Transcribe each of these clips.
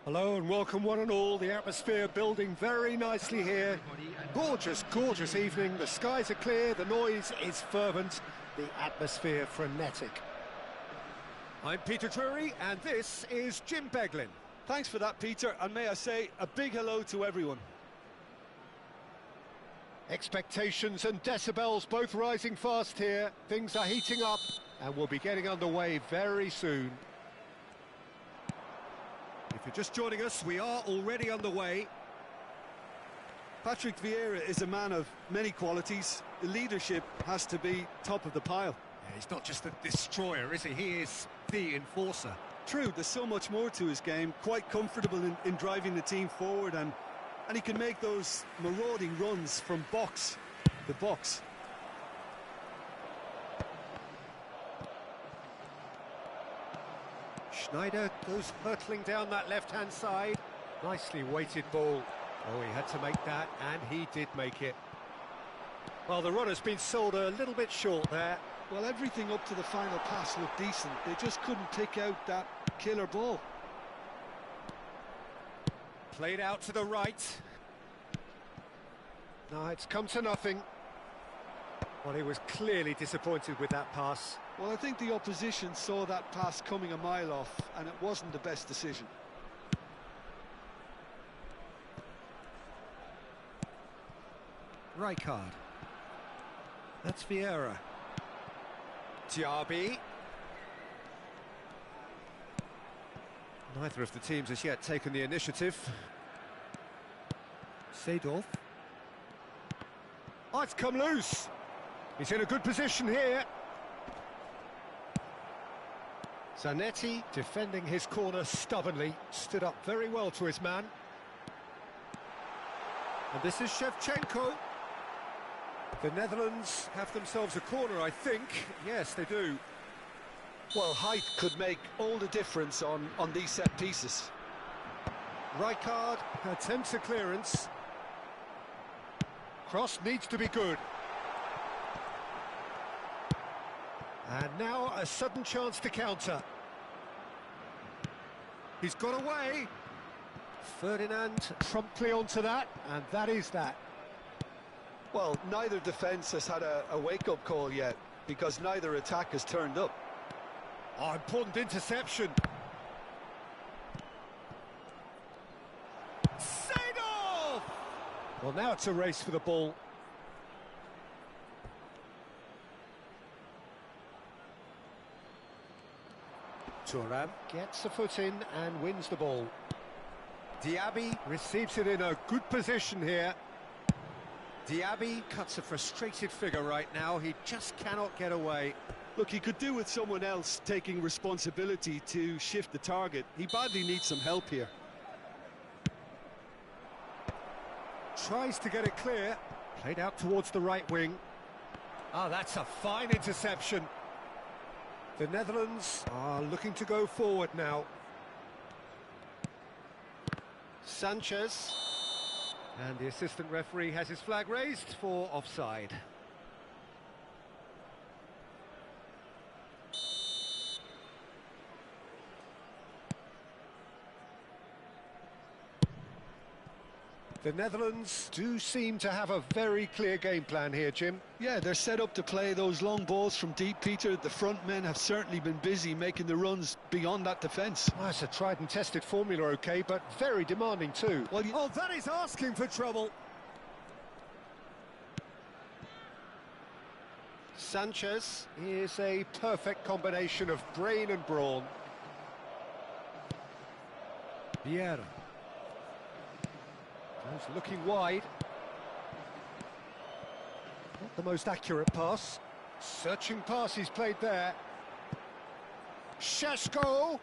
Hello and welcome one and all. The atmosphere building very nicely here. Gorgeous, gorgeous evening. The skies are clear, the noise is fervent, the atmosphere frenetic. I'm Peter Drury and this is Jim Beglin. Thanks for that, Peter, and may I say a big hello to everyone. Expectations and decibels both rising fast here. Things are heating up and we'll be getting underway very soon. If you're just joining us, we are already underway. Patrick Vieira is a man of many qualities. The leadership has to be top of the pile. Yeah, he's not just a destroyer, is he? He is the enforcer. True, there's so much more to his game. Quite comfortable in driving the team forward, and he can make those marauding runs from box to box. Schneider goes hurtling down that left-hand side. Nicely weighted ball. Oh, he had to make that, and he did make it. Well, the runner's been sold a little bit short there. Well, everything up to the final pass looked decent. They just couldn't pick out that killer ball. Played out to the right. No, it's come to nothing. Well, he was clearly disappointed with that pass. Well, I think the opposition saw that pass coming a mile off, and it wasn't the best decision. Rijkaard. That's Vieira. Diaby. Neither of the teams has yet taken the initiative. Seedorf. Oh, it's come loose. He's in a good position here. Zanetti defending his corner stubbornly, stood up very well to his man. And this is Shevchenko. The Netherlands have themselves a corner, I think. Yes, they do. Well, height could make all the difference on these set pieces. Rijkaard attempts a clearance. Cross needs to be good. And now a sudden chance to counter. He's got away. Ferdinand promptly onto that, and that is that. Well, neither defence has had a wake-up call yet, because neither attack has turned up. Oh, important interception. Seedorf! Well, now it's a race for the ball. Thuram gets a foot in and wins the ball. Diaby receives it in a good position here. Diaby cuts a frustrated figure right now. He just cannot get away. Look, he could do with someone else taking responsibility to shift the target. He badly needs some help here. Tries to get it clear. Played out towards the right wing. Ah, that's a fine interception. The Netherlands are looking to go forward now. Sanchez. And the assistant referee has his flag raised for offside. The Netherlands do seem to have a very clear game plan here, Jim. Yeah, they're set up to play those long balls from deep, Peter. The front men have certainly been busy making the runs beyond that defence. Well, it's a tried and tested formula, OK, but very demanding too. Well, oh, that is asking for trouble. Sanchez is a perfect combination of brain and brawn. Vieira. He's looking wide. Not the most accurate pass. Searching pass he's played there. Šeško.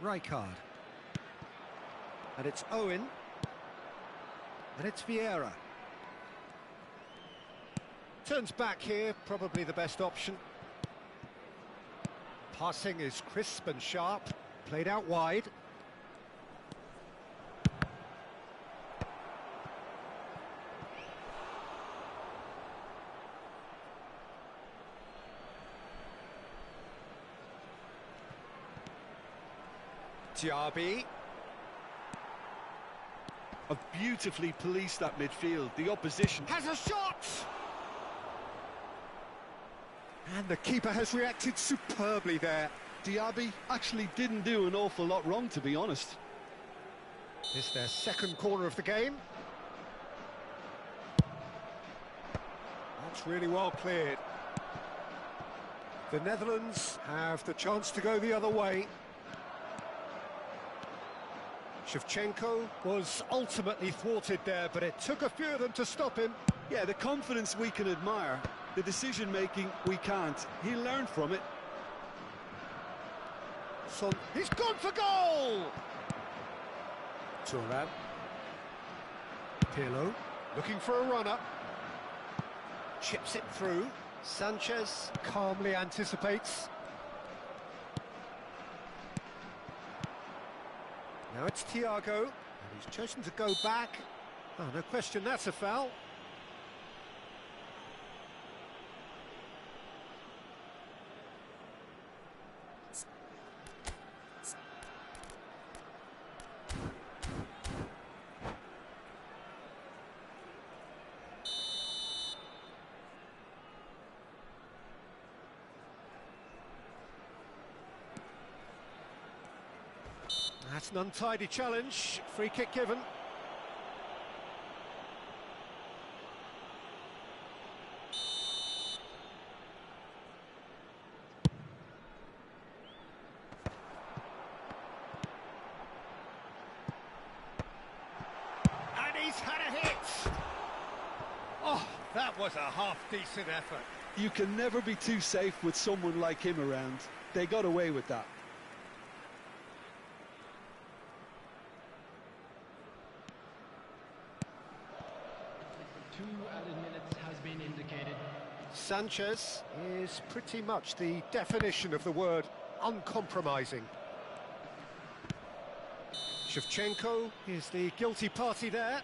Rijkaard. And it's Owen. And it's Vieira. Turns back here, probably the best option. Passing is crisp and sharp. Played out wide. Diaby. Have beautifully policed that midfield. The opposition Has a shot! And the keeper has reacted superbly there. Diaby actually didn't do an awful lot wrong, to be honest. It's their second corner of the game. That's really well cleared. The Netherlands have the chance to go the other way. Shevchenko was ultimately thwarted there, but it took a few of them to stop him. Yeah, the confidence we can admire, the decision-making we can't. He learned from it. So he's gone for goal! Thuram. Pirlo looking for a runner. Chips it through. Sanchez calmly anticipates. Now it's Thiago, and he's chosen to go back. Oh, no question, that's a foul. That's an untidy challenge. Free kick given. And he's had a hit. Oh, that was a half-decent effort. You can never be too safe with someone like him around. They got away with that. Sanchez is pretty much the definition of the word uncompromising. Shevchenko is the guilty party there.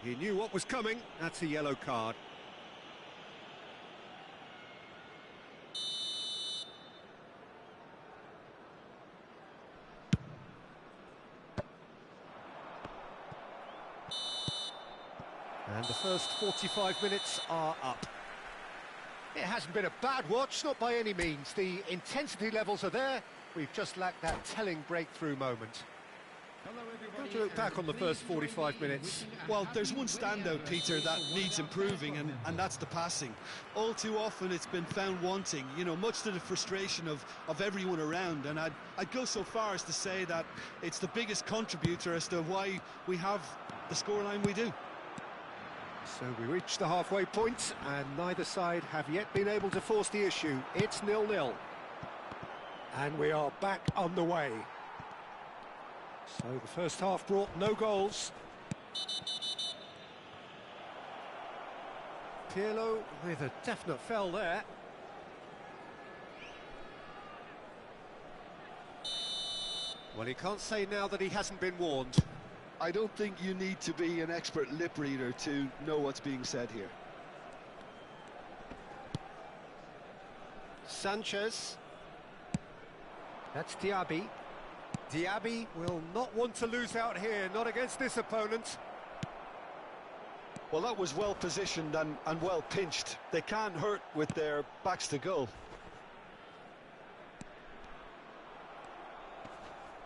He knew what was coming. That's a yellow card. And the first 45 minutes are up. It hasn't been a bad watch, not by any means. The intensity levels are there. We've just lacked that telling breakthrough moment. How do you look back on the first 45 minutes? Well, there's one standout, Peter, that needs improving, and that's the passing. All too often it's been found wanting, you know, much to the frustration of everyone around. And I'd go so far as to say that it's the biggest contributor as to why we have the scoreline we do. So we reach the halfway point, and neither side have yet been able to force the issue. It's 0-0. And we are back on the way. So the first half brought no goals. Pirlo with a definite foul there. Well, he can't say now that he hasn't been warned. I don't think you need to be an expert lip reader to know what's being said here. Sanchez. That's Diaby. Diaby will not want to lose out here, not against this opponent. Well, that was well positioned and well pinched. They can't hurt with their backs to goal.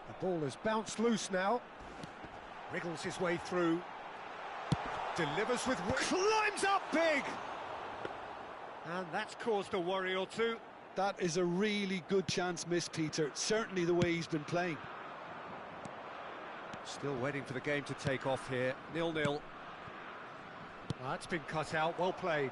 The ball has bounced loose now. Wriggles his way through. Delivers with... climbs up big! And that's caused a worry or two. That is a really good chance missed, Peter. Certainly the way he's been playing. Still waiting for the game to take off here. 0-0. That's been cut out. Well played.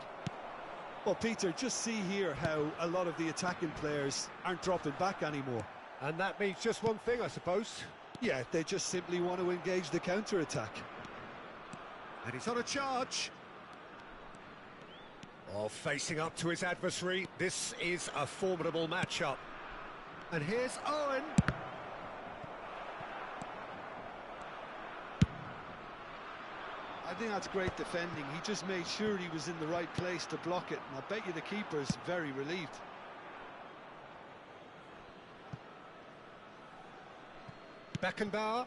Well, Peter, just see here how a lot of the attacking players aren't dropping back anymore. And that means just one thing, I suppose. Yeah, they just simply want to engage the counter-attack. And he's on a charge. Oh, facing up to his adversary. This is a formidable matchup. And here's Owen. I think that's great defending. He just made sure he was in the right place to block it. And I bet you the keeper's very relieved. Beckenbauer.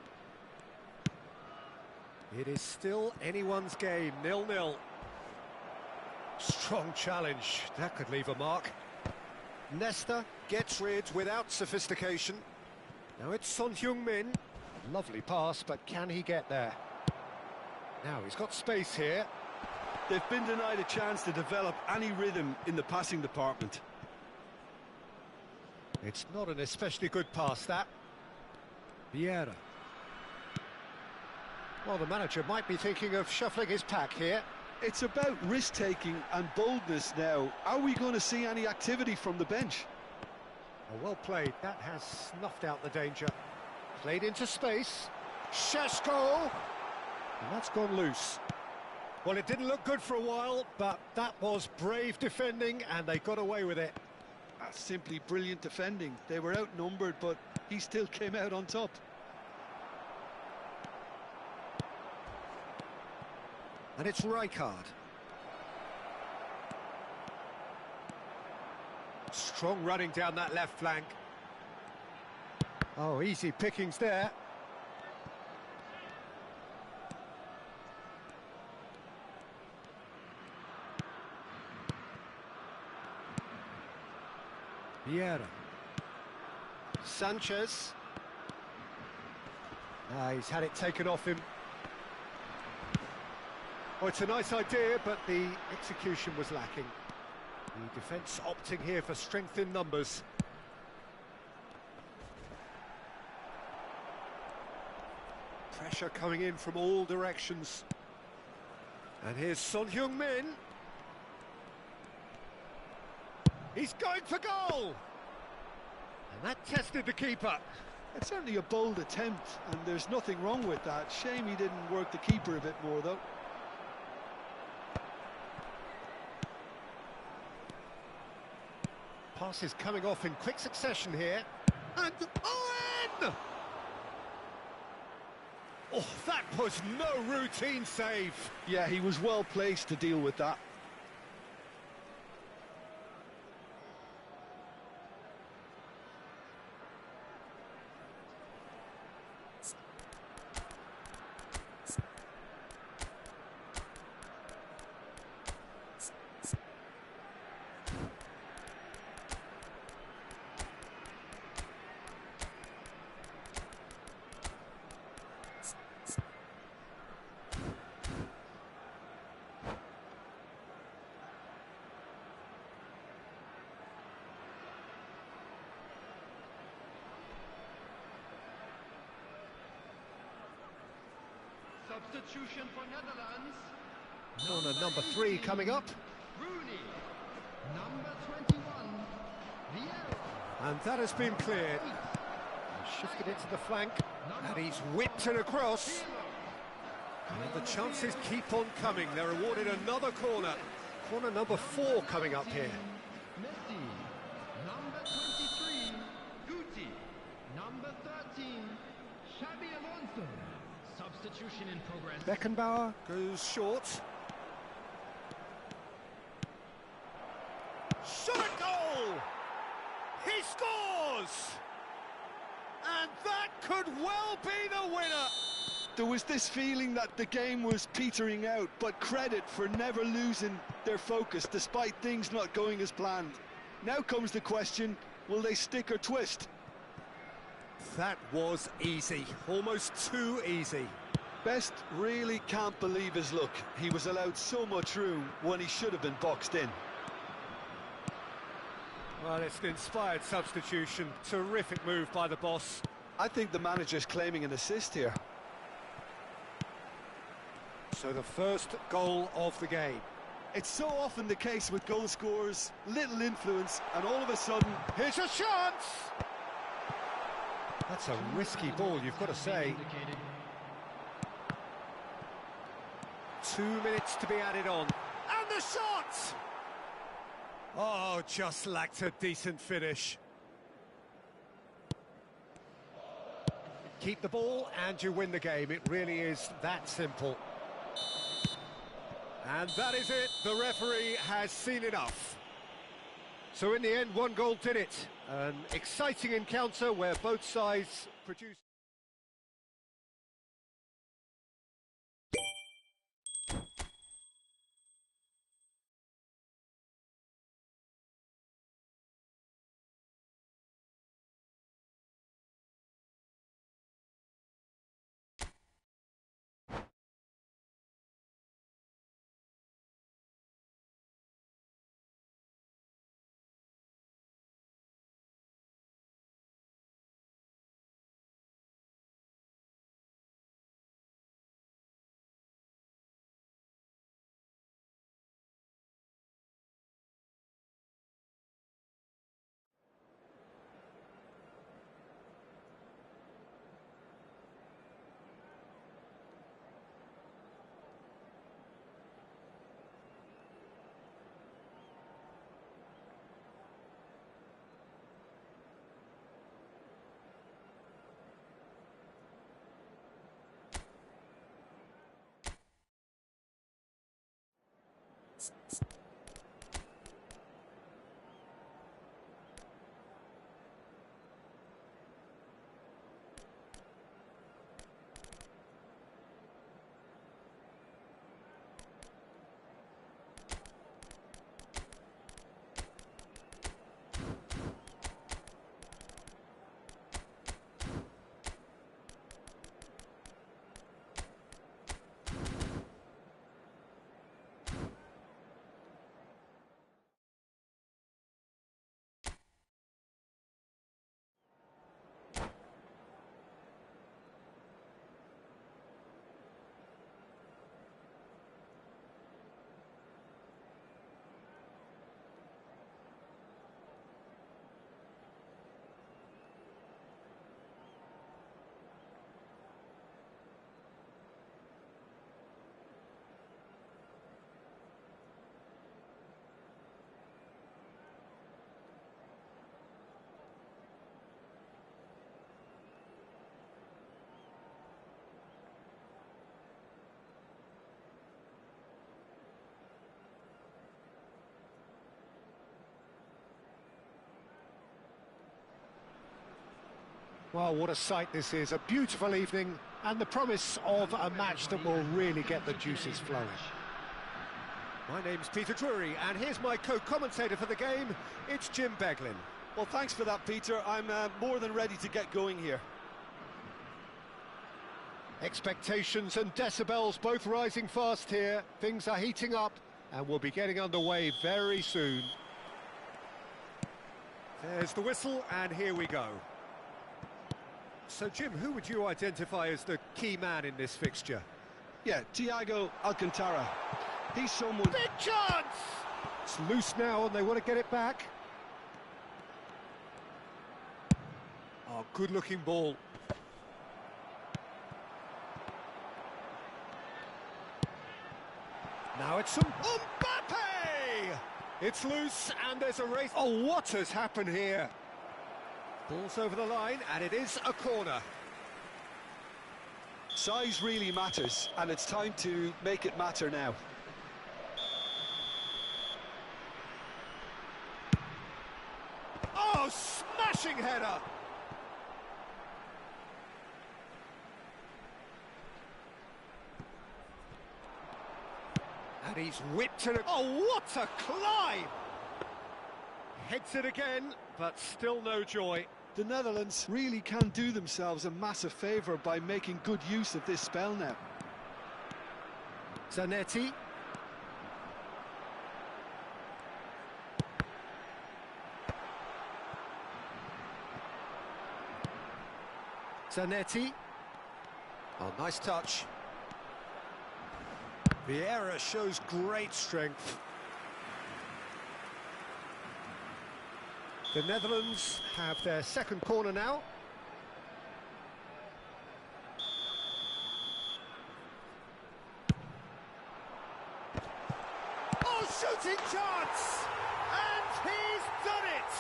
It is still anyone's game, 0-0. Strong challenge, that could leave a mark. Nesta gets rid without sophistication. Now it's Son Heung-min. Lovely pass, but can he get there? Now he's got space here. They've been denied a chance to develop any rhythm in the passing department. It's not an especially good pass, that. Vieira. Well, the manager might be thinking of shuffling his pack here. It's about risk-taking and boldness now. Are we going to see any activity from the bench? Oh, well played. That has snuffed out the danger. Played into space. Šeško! And that's gone loose. Well, it didn't look good for a while, but that was brave defending, and they got away with it. That's simply brilliant defending. They were outnumbered, but he still came out on top. And it's Rijkaard. Strong running down that left flank. Oh, easy pickings there. Vieira. Sanchez. He's had it taken off him. Oh, it's a nice idea, but the execution was lacking. The defence opting here for strength in numbers. Pressure coming in from all directions. And here's Son Heung-min. He's going for goal! And that tested the keeper. It's certainly a bold attempt, and there's nothing wrong with that. Shame he didn't work the keeper a bit more, though. Passes coming off in quick succession here. And Owen! Oh, that was no routine save. Yeah, he was well placed to deal with that. Substitution for Netherlands. Corner number 3 coming up. Rooney. Number 21. Vieira. And that has been cleared. He's shifted it to the flank. And he's whipped it across. And the chances keep on coming. They're awarded another corner. Corner number 4 coming up here. Messi. Number 23. Guti. Number 13. Xabi Alonso. Substitution in progress. Beckenbauer goes short. Shot a goal! He scores! And that could well be the winner! There was this feeling that the game was petering out, but credit for never losing their focus despite things not going as planned. Now comes the question, will they stick or twist? That was easy, almost too easy. Best really can't believe his luck. He was allowed so much room when he should have been boxed in. Well, it's an inspired substitution. Terrific move by the boss. I think the manager's claiming an assist here. So the first goal of the game. It's so often the case with goal scorers, little influence, and all of a sudden... Here's a chance! That's a risky ball, you've got to say. 2 minutes to be added on. And the shot! Oh, just lacked a decent finish. Keep the ball and you win the game. It really is that simple. And that is it. The referee has seen enough. So in the end, 1 goal did it. An exciting encounter where both sides produced... Well, what a sight this is. A beautiful evening and the promise of a match that will really get the juices flowing. My name's Peter Drury, and here's my co-commentator for the game. It's Jim Beglin. Well, thanks for that, Peter. I'm more than ready to get going here. Expectations and decibels both rising fast here. Things are heating up and we'll be getting underway very soon. There's the whistle, and here we go. So, Jim, who would you identify as the key man in this fixture? Yeah, Thiago Alcantara. He's someone... Big chance! It's loose now and they want to get it back. Oh, good-looking ball. Now it's some Mbappe! It's loose and there's a race. Oh, what has happened here? Ball's over the line and it is a corner. Size really matters, and it's time to make it matter now. Oh, smashing header! And he's whipped it. Oh, what a climb! Heads it again, but still no joy. The Netherlands really can do themselves a massive favour by making good use of this spell now. Zanetti. Zanetti. Oh, nice touch. Vieira shows great strength. The Netherlands have their second corner now. Oh, shooting chance! And he's done it!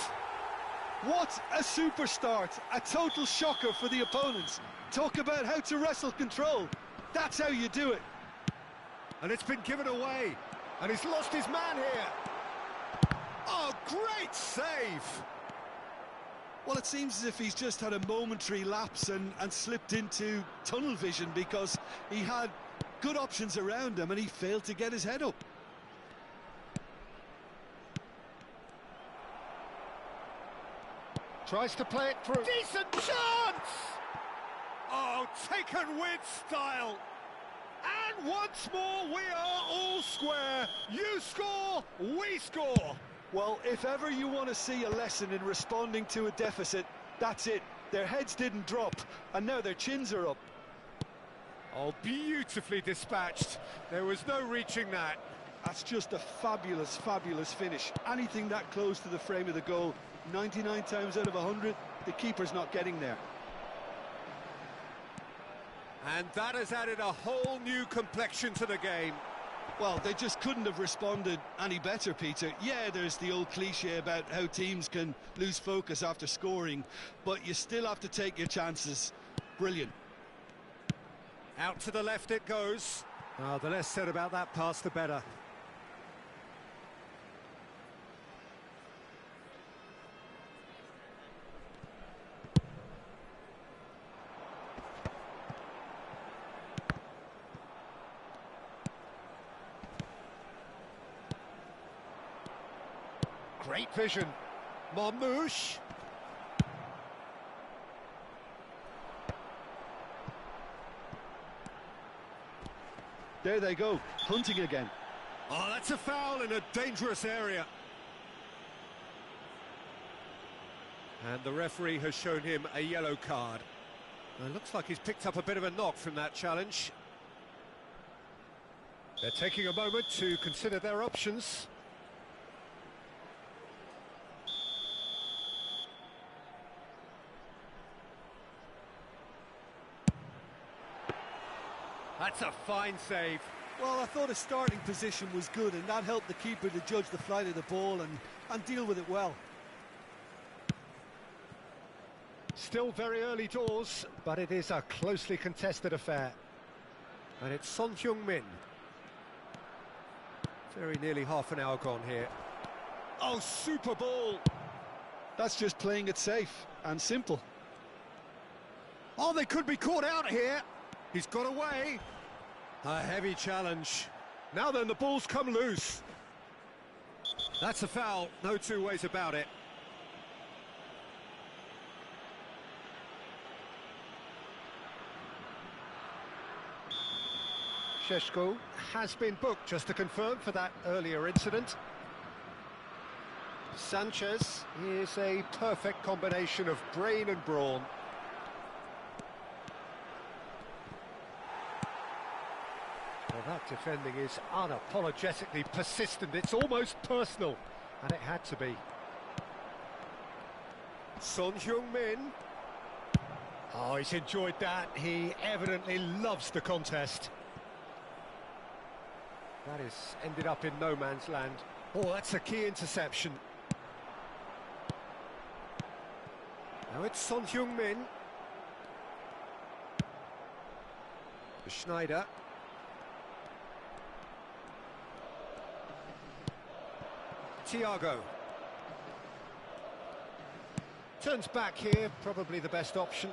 What a super start! A total shocker for the opponents. Talk about how to wrestle control. That's how you do it. And it's been given away. And he's lost his man here. Oh, great save! Well, it seems as if he's just had a momentary lapse and slipped into tunnel vision, because he had good options around him and he failed to get his head up. Tries to play it through. Decent chance! Oh, taken with style. And once more, we are all square. You score, we score. Well, if ever you want to see a lesson in responding to a deficit, that's it. Their heads didn't drop, and now their chins are up. Oh, beautifully dispatched. There was no reaching that. That's just a fabulous, fabulous finish. Anything that close to the frame of the goal, 99 times out of 100, the keeper's not getting there. And that has added a whole new complexion to the game. Well, they just couldn't have responded any better, Peter. Yeah, there's the old cliche about how teams can lose focus after scoring, but you still have to take your chances. Brilliant. Out to the left it goes. Oh, the less said about that pass, the better. Great vision. Marmouche. There they go, hunting again. Oh, that's a foul in a dangerous area. And the referee has shown him a yellow card. It looks like he's picked up a bit of a knock from that challenge. They're taking a moment to consider their options. That's a fine save. Well, I thought his starting position was good, and that helped the keeper to judge the flight of the ball and deal with it well. Still very early doors, but it is a closely contested affair. And it's Son Heung-min. Very nearly half an hour gone here. Oh, super ball! That's just playing it safe and simple. Oh, they could be caught out here. He's got away. A heavy challenge. Now then, the ball's come loose. That's a foul, no two ways about it. Šeško has been booked, just to confirm, for that earlier incident. Sanchez is a perfect combination of brain and brawn. Well, that defending is unapologetically persistent. It's almost personal, and it had to be. Son Heung-min. Oh, he's enjoyed that. He evidently loves the contest. That has ended up in no man's land. Oh, that's a key interception. Now it's Son Heung-min. Schneider. Thiago. Turns back here, probably the best option.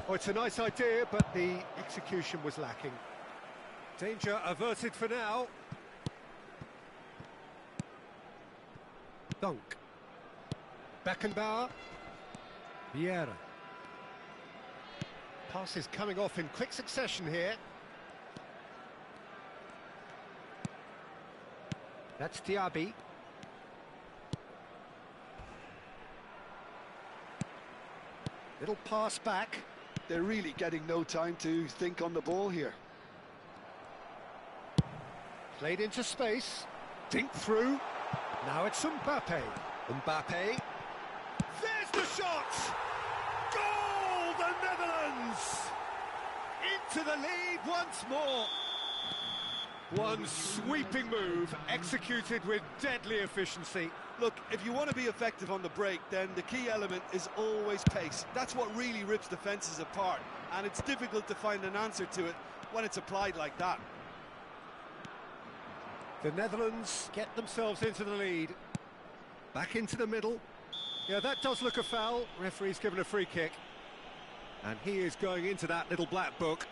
Oh, it's a nice idea, but the execution was lacking. Danger averted for now. Dunk. Beckenbauer. Vieira. Passes coming off in quick succession here. That's Diaby. Little pass back. They're really getting no time to think on the ball here. Played into space. Dink through. Now it's Mbappe. Mbappe. There's the shot! Goal, the Netherlands! Into the lead once more. One sweeping move, executed with deadly efficiency. Look, if you want to be effective on the break, then the key element is always pace. That's what really rips defences apart, and it's difficult to find an answer to it when it's applied like that. The Netherlands get themselves into the lead. Back into the middle. Yeah, that does look a foul. Referee's given a free kick. And he is going into that little black book.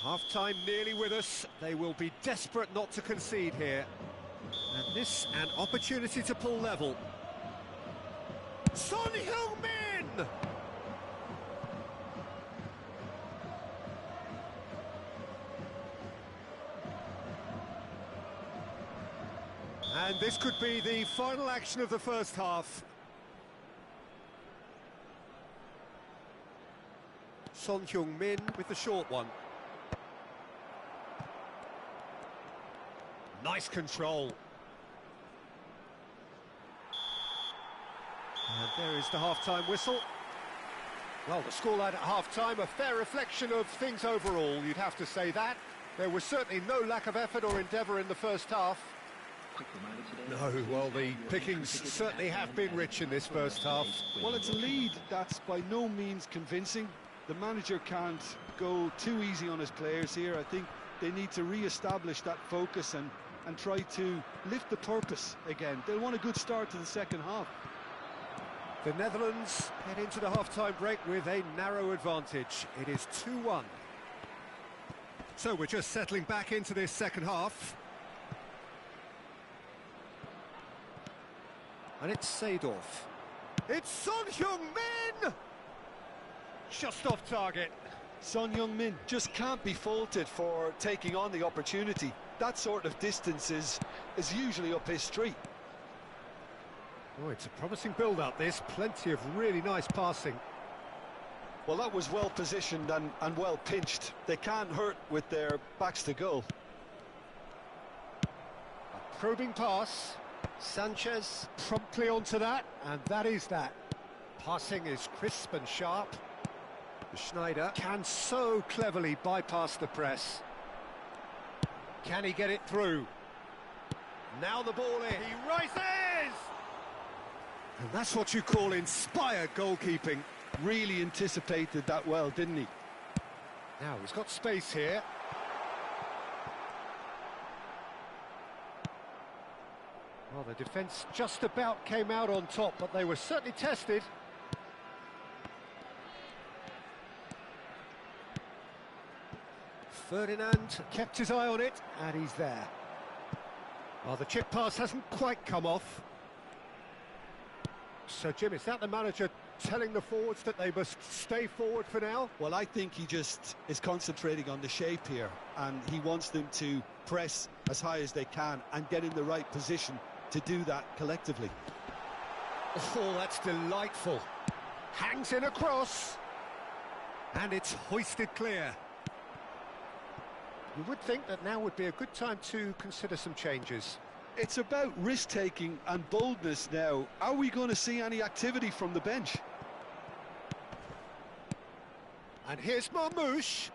Half-time nearly with us. They will be desperate not to concede here. And this, an opportunity to pull level. Son Heung-min! And this could be the final action of the first half. Son Heung-min with the short one. Nice control. And there is the half-time whistle. Well, the scoreline at half-time, a fair reflection of things overall, you'd have to say that. There was certainly no lack of effort or endeavour in the first half. No, well, the pickings certainly have been rich in this first half. Well, it's a lead that's by no means convincing. The manager can't go too easy on his players here. I think they need to re-establish that focus and try to lift the purpose again. They'll want a good start to the second half. The Netherlands head into the half-time break with a narrow advantage. It is 2-1. So we're just settling back into this second half. And it's Seedorf. It's Son Heung-min! Just off target. Son Heung-min just can't be faulted for taking on the opportunity. That sort of distance is usually up his street. Oh, it's a promising build-up, this. Plenty of really nice passing. Well, that was well positioned and well pinched. They can't hurt with their backs to goal. A probing pass. Sanchez promptly onto that, and that is that. Passing is crisp and sharp. Schneider can so cleverly bypass the press. Can he get it through? Now the ball in. He rises! And that's what you call inspired goalkeeping. Really anticipated that well, didn't he? Now he's got space here. Well, the defence just about came out on top, but they were certainly tested. Ferdinand kept his eye on it, and he's there. Well, the chip pass hasn't quite come off. So, Jim, is that the manager telling the forwards that they must stay forward for now? Well, I think he just is concentrating on the shape here, and he wants them to press as high as they can and get in the right position to do that collectively. Oh, that's delightful. Hangs in across. And it's hoisted clear. You would think that now would be a good time to consider some changes. It's about risk-taking and boldness now. Are we going to see any activity from the bench? And here's Marmouche.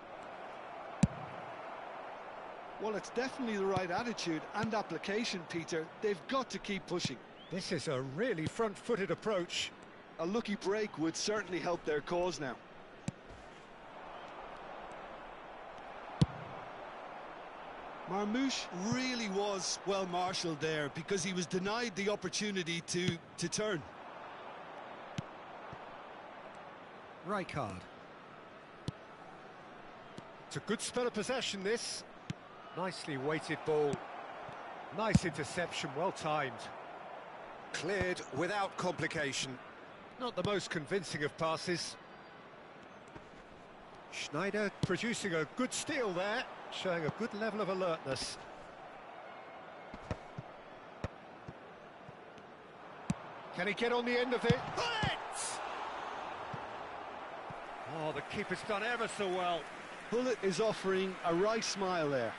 Well, it's definitely the right attitude and application, Peter. They've got to keep pushing. This is a really front-footed approach. A lucky break would certainly help their cause now. Marmouche really was well marshalled there because he was denied the opportunity to turn. Rijkaard. It's a good spell of possession, this. Nicely weighted ball. Nice interception, well timed. Cleared without complication. Not the most convincing of passes. Schneider producing a good steal there, showing a good level of alertness. Can he get on the end of it? Bullet! Oh, the keeper's done ever so well. Bullet is offering a wry smile there.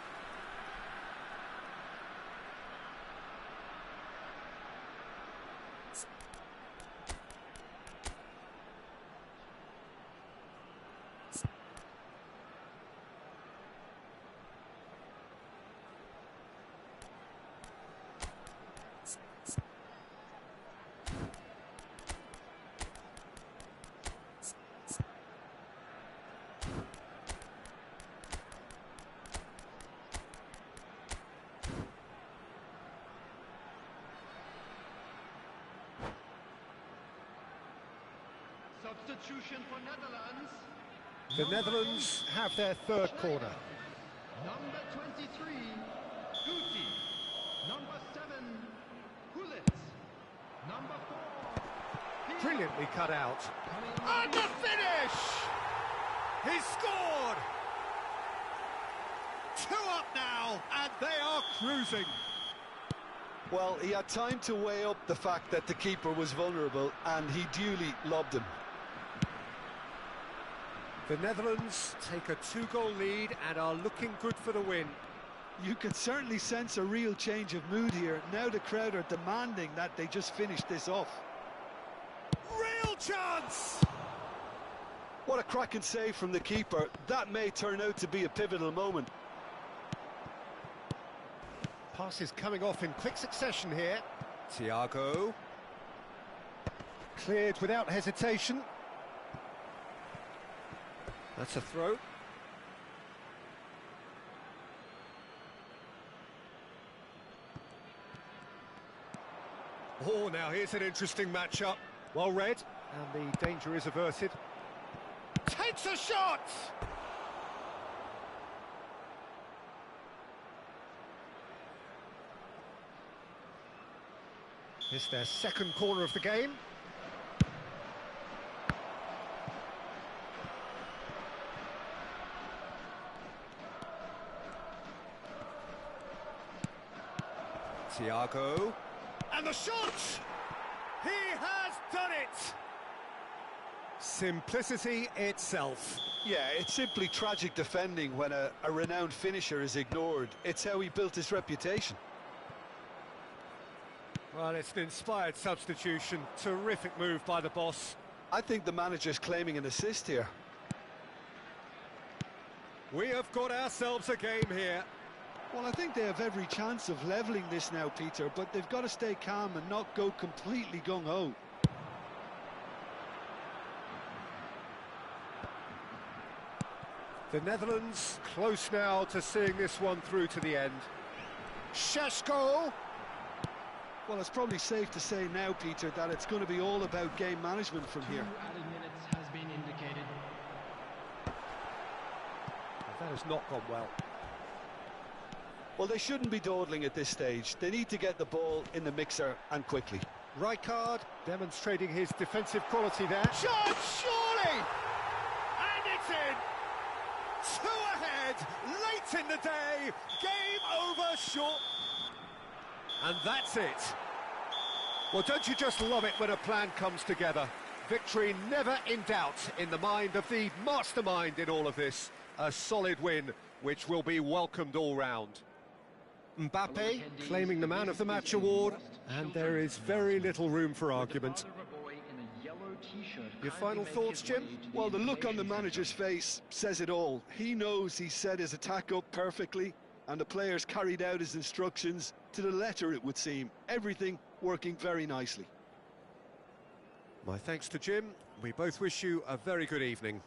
Substitution for Netherlands. The Netherlands have their third corner. Number 23, Guti. Number 7, Gullit. Number 4, Brilliantly cut out. And the finish! He scored! 2 up now, and they are cruising. Well, he had time to weigh up the fact that the keeper was vulnerable, and he duly lobbed him. The Netherlands take a 2-goal lead and are looking good for the win. You can certainly sense a real change of mood here. Now the crowd are demanding that they just finish this off. Real chance! What a cracking save from the keeper. That may turn out to be a pivotal moment. Passes coming off in quick succession here. Thiago. Cleared without hesitation. That's a throw. Oh, now here's an interesting matchup. Well read, and the danger is averted. Takes a shot! It's their second corner of the game. Thiago. And the shot! He has done it! Simplicity itself. Yeah, it's simply tragic defending when a renowned finisher is ignored. It's how he built his reputation. Well, it's an inspired substitution. Terrific move by the boss. I think the manager's claiming an assist here. We have got ourselves a game here. Well, I think they have every chance of levelling this now, Peter, but they've got to stay calm and not go completely gung-ho. The Netherlands close now to seeing this one through to the end. Šeško! Well, it's probably safe to say now, Peter, that it's going to be all about game management from here. 2 added minutes has been indicated. That has not gone well. Well, they shouldn't be dawdling at this stage. They need to get the ball in the mixer and quickly. Rijkaard demonstrating his defensive quality there. Shot, surely! And it's in! 2 ahead, late in the day, game over short. And that's it. Well, don't you just love it when a plan comes together? Victory never in doubt in the mind of the mastermind in all of this. A solid win, which will be welcomed all round. Mbappe claiming the Man of the Match award, and there is very little room for argument. Your final thoughts, Jim? Well, the look on the manager's face says it all. He knows he set his attack up perfectly, and the players carried out his instructions to the letter, it would seem. Everything working very nicely. My thanks to Jim. We both wish you a very good evening.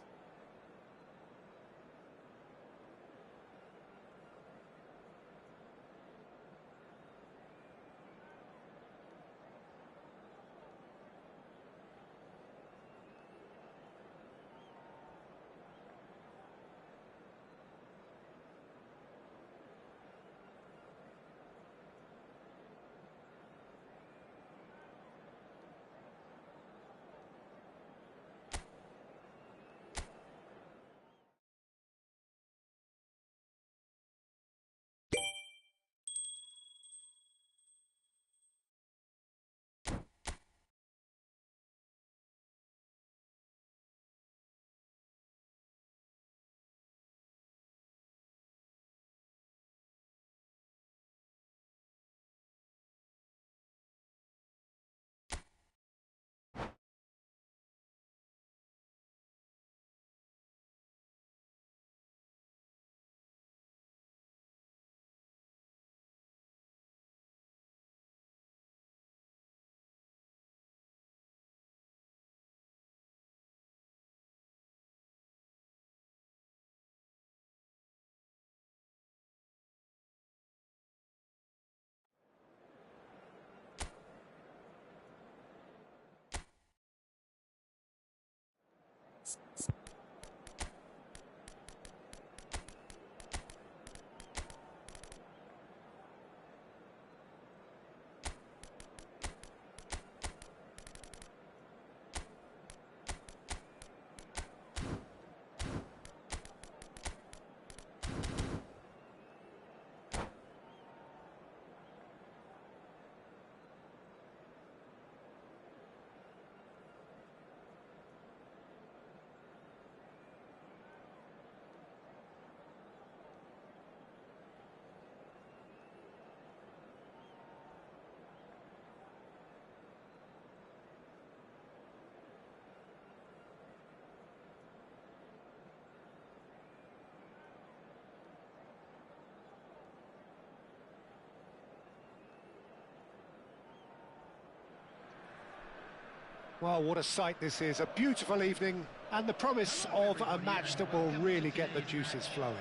Well, what a sight this is. A beautiful evening and the promise of a match that will really get the juices flowing.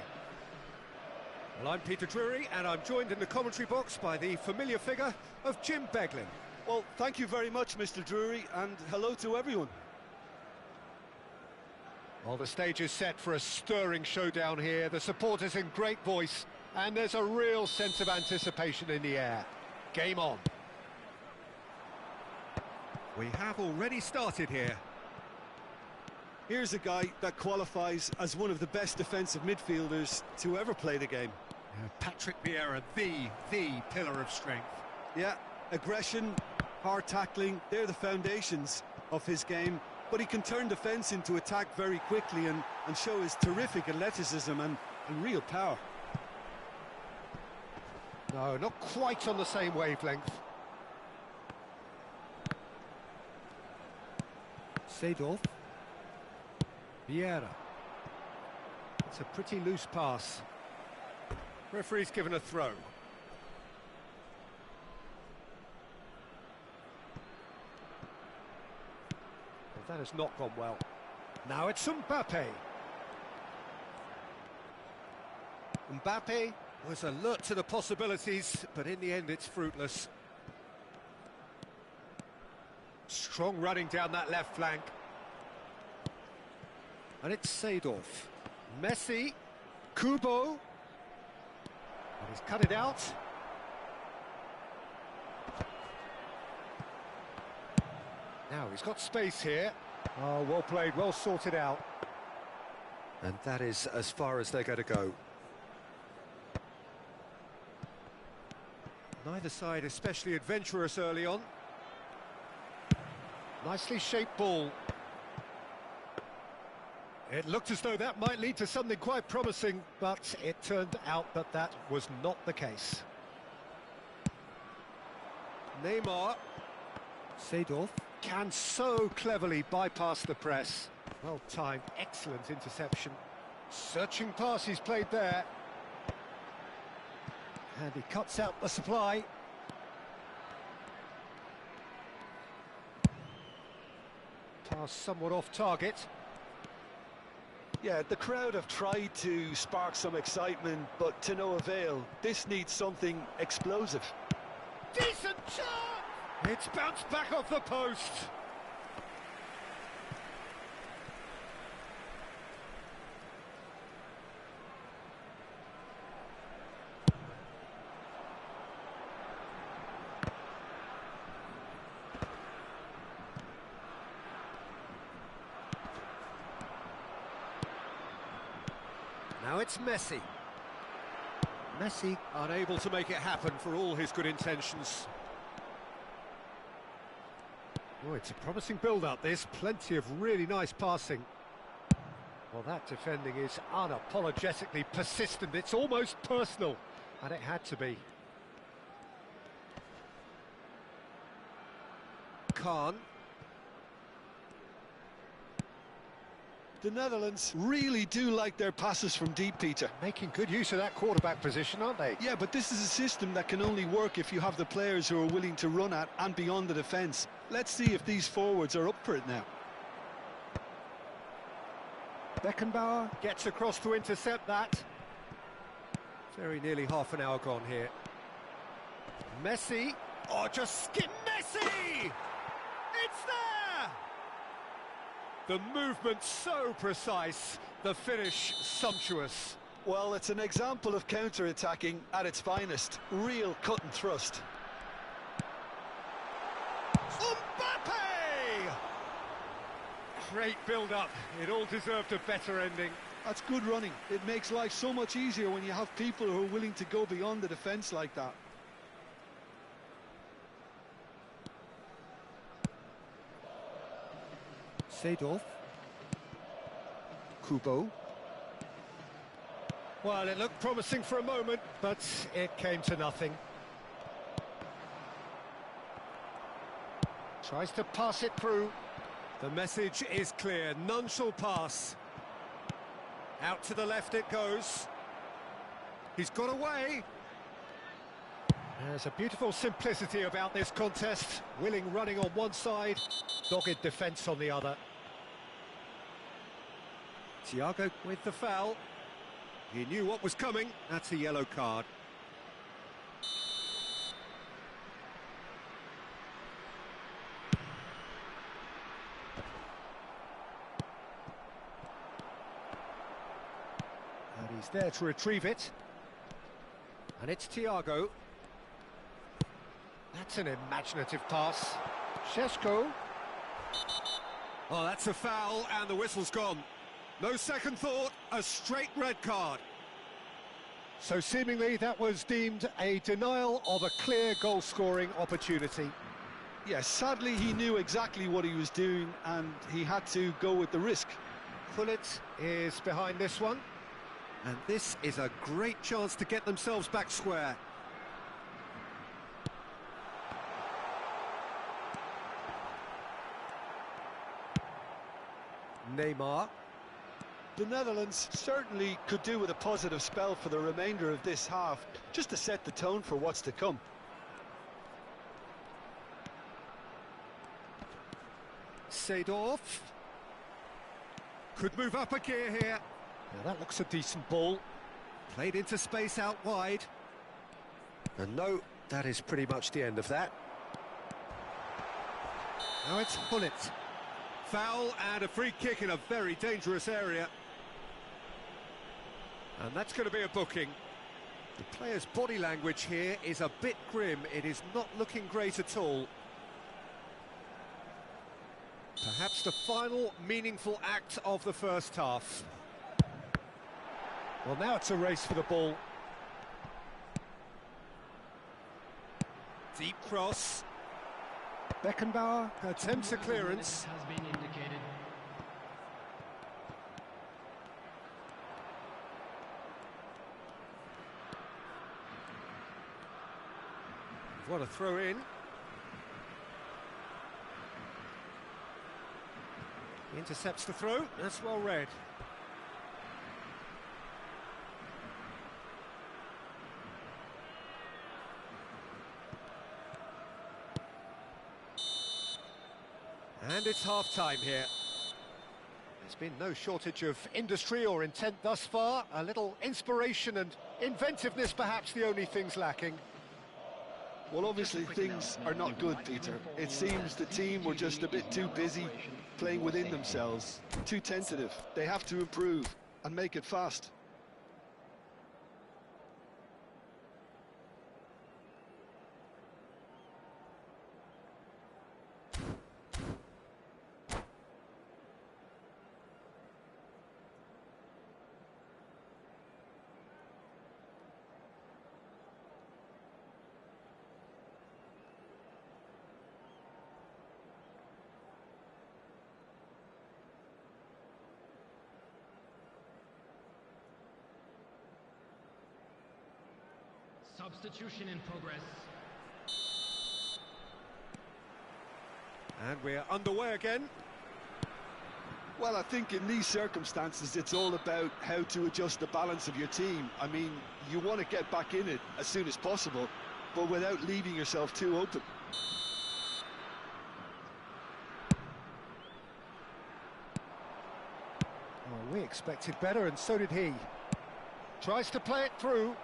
Well, I'm Peter Drury and I'm joined in the commentary box by the familiar figure of Jim Beglin. Well, thank you very much, Mr. Drury, and hello to everyone. Well, the stage is set for a stirring showdown here. The supporters in great voice, and there's a real sense of anticipation in the air. Game on. We have already started here. Here's a guy that qualifies as one of the best defensive midfielders to ever play the game. Patrick Vieira, the pillar of strength. Yeah, aggression, hard tackling, they're the foundations of his game. But he can turn defence into attack very quickly and show his terrific athleticism and real power. No, not quite on the same wavelength. Seedorf. Vieira. It's a pretty loose pass. Referee's given a throw. Well, that has not gone well. Now it's Mbappe. Mbappe was alert to the possibilities, but in the end it's fruitless. Strong running down that left flank. And it's Seedorf. Messi. Kubo. And he's cut it out. Now he's got space here. Oh, well played, well sorted out. And that is as far as they're going to go. Neither side especially adventurous early on. Nicely shaped ball. It looked as though that might lead to something quite promising, but it turned out that that was not the case. Neymar. Seedorf can so cleverly bypass the press. Well timed, excellent interception. Searching pass he's played there. And he cuts out the supply. Pass somewhat off target. Yeah, the crowd have tried to spark some excitement, but to no avail. This needs something explosive. Decent shot! It's bounced back off the post. Now it's Messi. Messi unable to make it happen for all his good intentions. Oh, it's a promising build-up, this. Plenty of really nice passing. Well, that defending is unapologetically persistent. It's almost personal, and it had to be. Khan. The Netherlands really do like their passes from deep, Peter. Making good use of that quarterback position, aren't they? Yeah, but this is a system that can only work if you have the players who are willing to run at and beyond the defence. Let's see if these forwards are up for it now. Beckenbauer gets across to intercept that. Very nearly half an hour gone here. Messi. Oh, just skip Messi! It's there! The movement so precise, the finish sumptuous. Well, it's an example of counter-attacking at its finest. Real cut and thrust. Mbappe! Great build-up. It all deserved a better ending. That's good running. It makes life so much easier when you have people who are willing to go beyond the defence like that. Seedorf. Kubo. Well, it looked promising for a moment, but it came to nothing. Tries to pass it through. The message is clear. None shall pass. Out to the left it goes. He's got away. There's a beautiful simplicity about this contest. Willing running on one side, dogged defence on the other. Thiago with the foul. He knew what was coming. That's a yellow card. And he's there to retrieve it. And it's Thiago. That's an imaginative pass. Šeško Oh, that's a foul, and the whistle's gone. No second thought, a straight red card. So seemingly that was deemed a denial of a clear goal-scoring opportunity. Yes, sadly he knew exactly what he was doing and he had to go with the risk. Gullit is behind this one. And this is a great chance to get themselves back square. Neymar. The Netherlands certainly could do with a positive spell for the remainder of this half, just to set the tone for what's to come. Seedorf. Could move up a gear here. Now that looks a decent ball. Played into space out wide. And no, that is pretty much the end of that. Now it's Gullit. Foul and a free kick in a very dangerous area. And that's going to be a booking. The player's body language here is a bit grim. It is not looking great at all. Perhaps the final meaningful act of the first half. Well, now it's a race for the ball. Deep cross. Beckenbauer attempts a clearance. Has been indicated. What a throw in. Intercepts the throw. That's well read. And it's half-time here. There's been no shortage of industry or intent thus far. A little inspiration and inventiveness, perhaps the only things lacking. Well, obviously things are not good, Peter. It seems the team were just a bit too busy playing within themselves, too tentative. They have to improve and make it fast. Substitution in progress. And we're underway again. Well, I think in these circumstances it's all about how to adjust the balance of your team. I mean, you want to get back in it as soon as possible, but without leaving yourself too open. Well, we expected better, and so did he. Tries to play it through.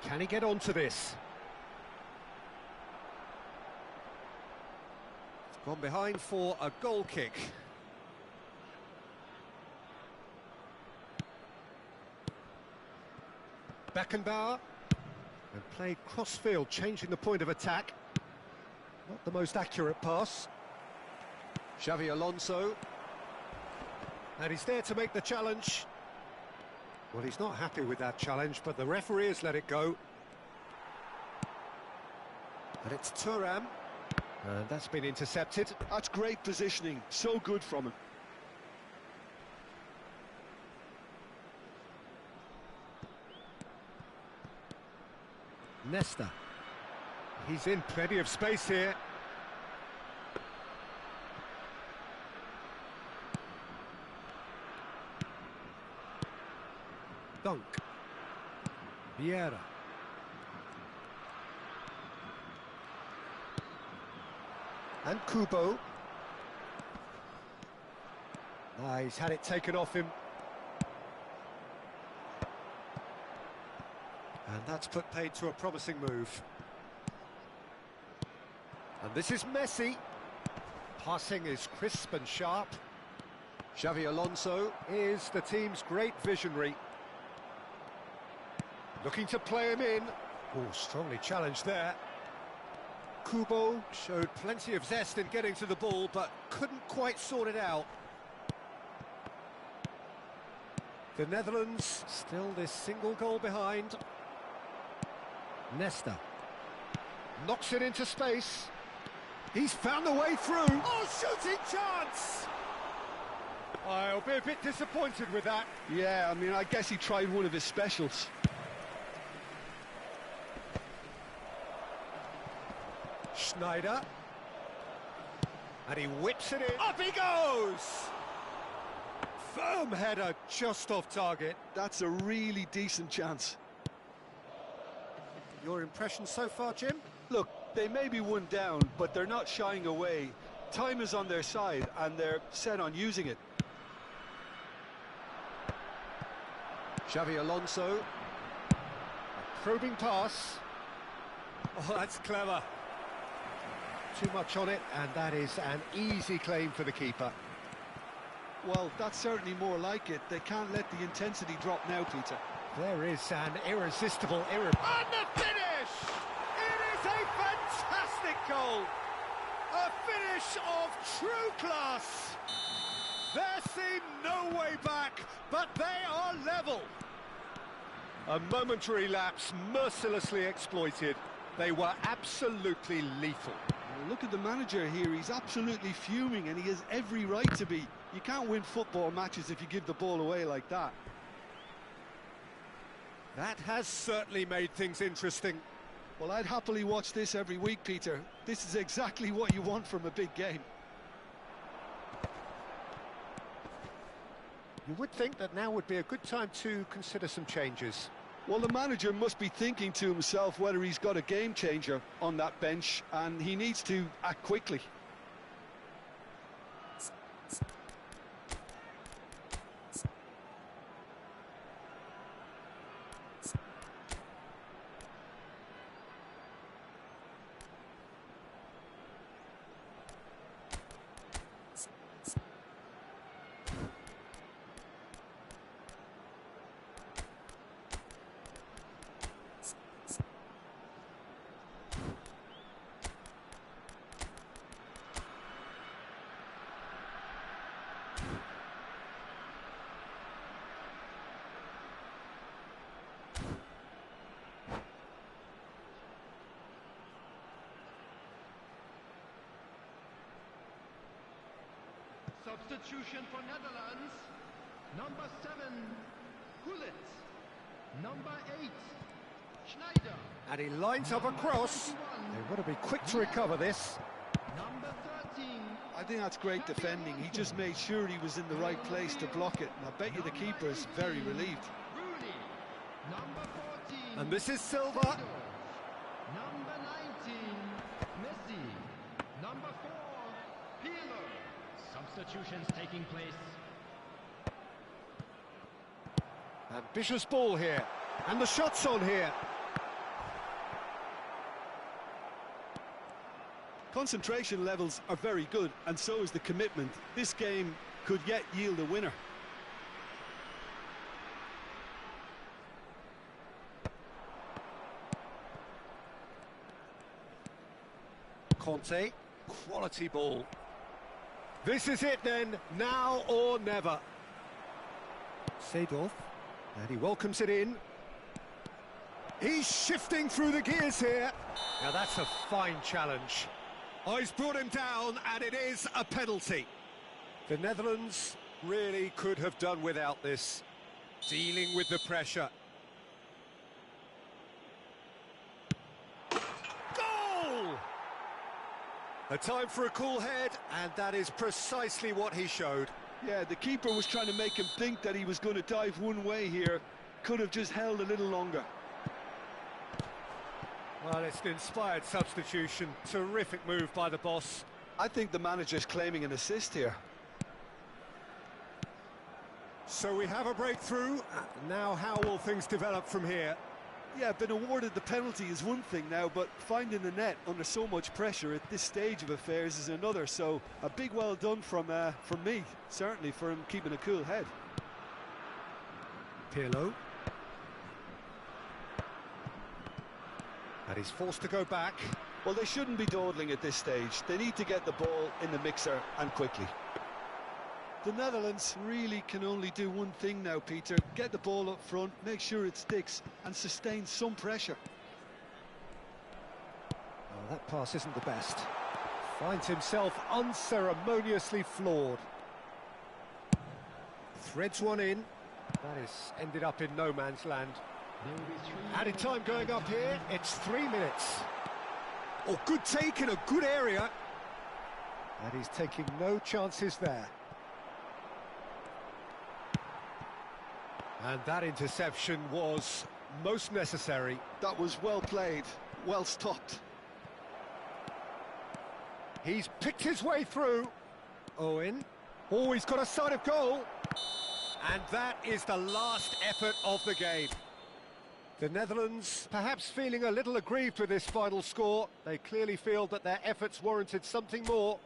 Can he get onto this? It's gone behind for a goal kick. Beckenbauer. And played cross-field, changing the point of attack. Not the most accurate pass. Xavi Alonso. And he's there to make the challenge. Well, he's not happy with that challenge, but the referee has let it go. And it's Thuram. And that's been intercepted. That's great positioning, so good from him. Nesta. He's in plenty of space here. Dunk. Vieira. And Kubo. He's had it taken off him. And that's put paid to a promising move. And this is Messi. Passing is crisp and sharp. Xavi Alonso is the team's great visionary. Looking to play him in. Oh, strongly challenged there. Kubo showed plenty of zest in getting to the ball, but couldn't quite sort it out. The Netherlands still this single goal behind. Nesta knocks it into space. He's found a way through. Oh, shooting chance! I'll be a bit disappointed with that. Yeah, I mean, I guess he tried one of his specials. Schneider. And he whips it in. Up he goes! Firm header just off target. That's a really decent chance. Your impression so far, Jim? Look, they may be one down, but they're not shying away. Time is on their side, and they're set on using it. Xavi Alonso. A probing pass. Oh, that's clever. Too much on it, and that is an easy claim for the keeper. Well, that's certainly more like it. They can't let the intensity drop now, Peter. There is an irresistible And the finish! It is a fantastic goal! A finish of true class! There seemed no way back, but they are level. A momentary lapse mercilessly exploited. They were absolutely lethal. Well, look at the manager here. He's absolutely fuming, and he has every right to be. You can't win football matches if you give the ball away like that. That has certainly made things interesting. Well, I'd happily watch this every week, Peter. This is exactly what you want from a big game. You would think that now would be a good time to consider some changes. Well, the manager must be thinking to himself whether he's got a game changer on that bench, and he needs to act quickly. Substitution for Netherlands. Number 7, Gullit. Number 8, Schneider. And he lines up a cross. They've got to be quick to recover this. Number 13. I think that's great defending. He just made sure he was in the right place to block it. And I bet you the keeper is very relieved. Rooney. Number 14. And this is Silva. Number 19, Messi. Number 4, Peeler. Substitutions taking place. Ambitious ball here. And the shot's on here. Concentration levels are very good, and so is the commitment. This game could yet yield a winner. Conte, quality ball. This is it then, now or never. Seedorf, and he welcomes it in. He's shifting through the gears here. Now that's a fine challenge. Oh, he's brought him down, and it is a penalty. The Netherlands really could have done without this. Dealing with the pressure. Goal! A time for a cool head, and that is precisely what he showed. Yeah, the keeper was trying to make him think that he was going to dive one way here. Could have just held a little longer. Well, it's an inspired substitution. Terrific move by the boss. I think the manager's claiming an assist here. So we have a breakthrough. Now how will things develop from here? Yeah, been awarded the penalty is one thing now, but finding the net under so much pressure at this stage of affairs is another. So a big well done from me, certainly, for him keeping a cool head. Pirlo. And he's forced to go back. Well, they shouldn't be dawdling at this stage. They need to get the ball in the mixer and quickly. The Netherlands really can only do one thing now, Peter. Get the ball up front, make sure it sticks, and sustain some pressure. Oh, that pass isn't the best. Finds himself unceremoniously floored. Threads one in. That is ended up in no man's land. Added time going up here. It's 3 minutes. Oh, good take in a good area. And he's taking no chances there. And that interception was most necessary. That was well played, well stopped. He's picked his way through. Owen. Oh, he's got a sight of goal. And that is the last effort of the game. The Netherlands perhaps feeling a little aggrieved with this final score. They clearly feel that their efforts warranted something more.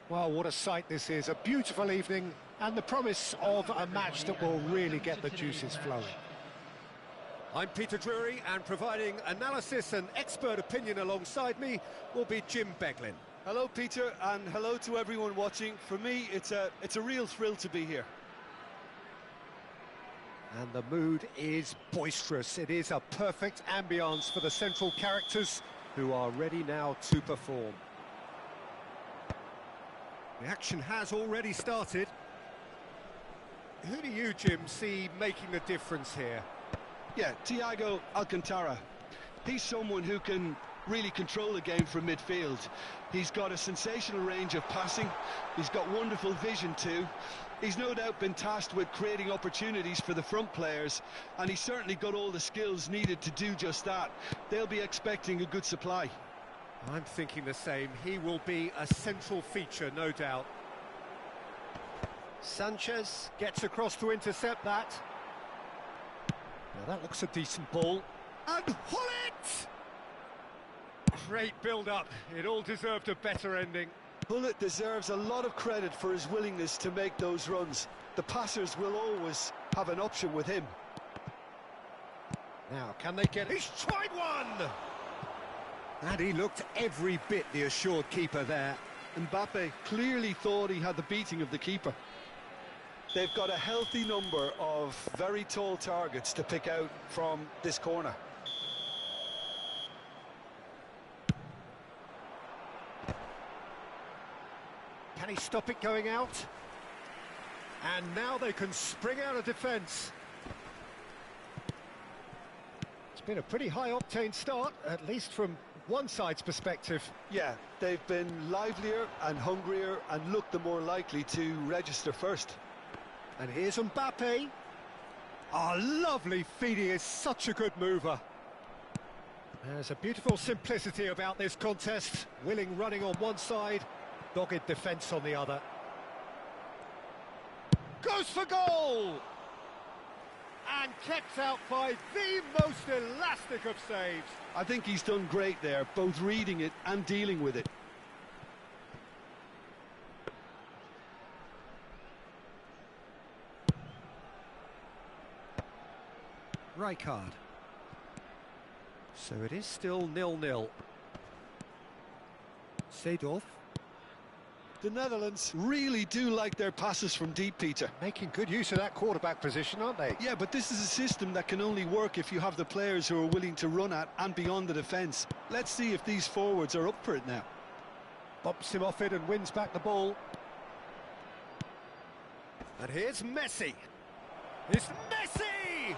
Well, what a sight this is. A beautiful evening and the promise of a match that will really get the juices flowing. I'm Peter Drury, and providing analysis and expert opinion alongside me will be Jim Beglin. Hello, Peter, and hello to everyone watching. For me, it's a real thrill to be here. And the mood is boisterous. It is a perfect ambience for the central characters who are ready now to perform. The action has already started. Who do you, Jim, see making the difference here? Yeah, Thiago Alcantara. He's someone who can really control the game from midfield. He's got a sensational range of passing. He's got wonderful vision too. He's no doubt been tasked with creating opportunities for the front players, and he's certainly got all the skills needed to do just that. They'll be expecting a good supply. I'm thinking the same. He will be a central feature, no doubt. Sanchez gets across to intercept that. Now that looks a decent ball. And Hullet! Great build-up. It all deserved a better ending. Hullet deserves a lot of credit for his willingness to make those runs. The passers will always have an option with him. Now, can they get... He's tried one! And he looked every bit the assured keeper there. Mbappe clearly thought he had the beating of the keeper. They've got a healthy number of very tall targets to pick out from this corner. Can he stop it going out? And now they can spring out of defence. It's been a pretty high-octane start, at least from one side's perspective. Yeah, they've been livelier and hungrier and looked the more likely to register first. And here's Mbappe. Oh, lovely feed. He is such a good mover. There's a beautiful simplicity about this contest. Willing running on one side, dogged defence on the other. Goes for goal! And kept out by the most elastic of saves. I think he's done great there, both reading it and dealing with it. Rijkaard. So it is still 0-0. Seedorf. The Netherlands really do like their passes from deep, Peter. Making good use of that quarterback position, aren't they? Yeah, but this is a system that can only work if you have the players who are willing to run at and beyond the defence. Let's see if these forwards are up for it now. Bumps him off it and wins back the ball. And here's Messi. It's Messi!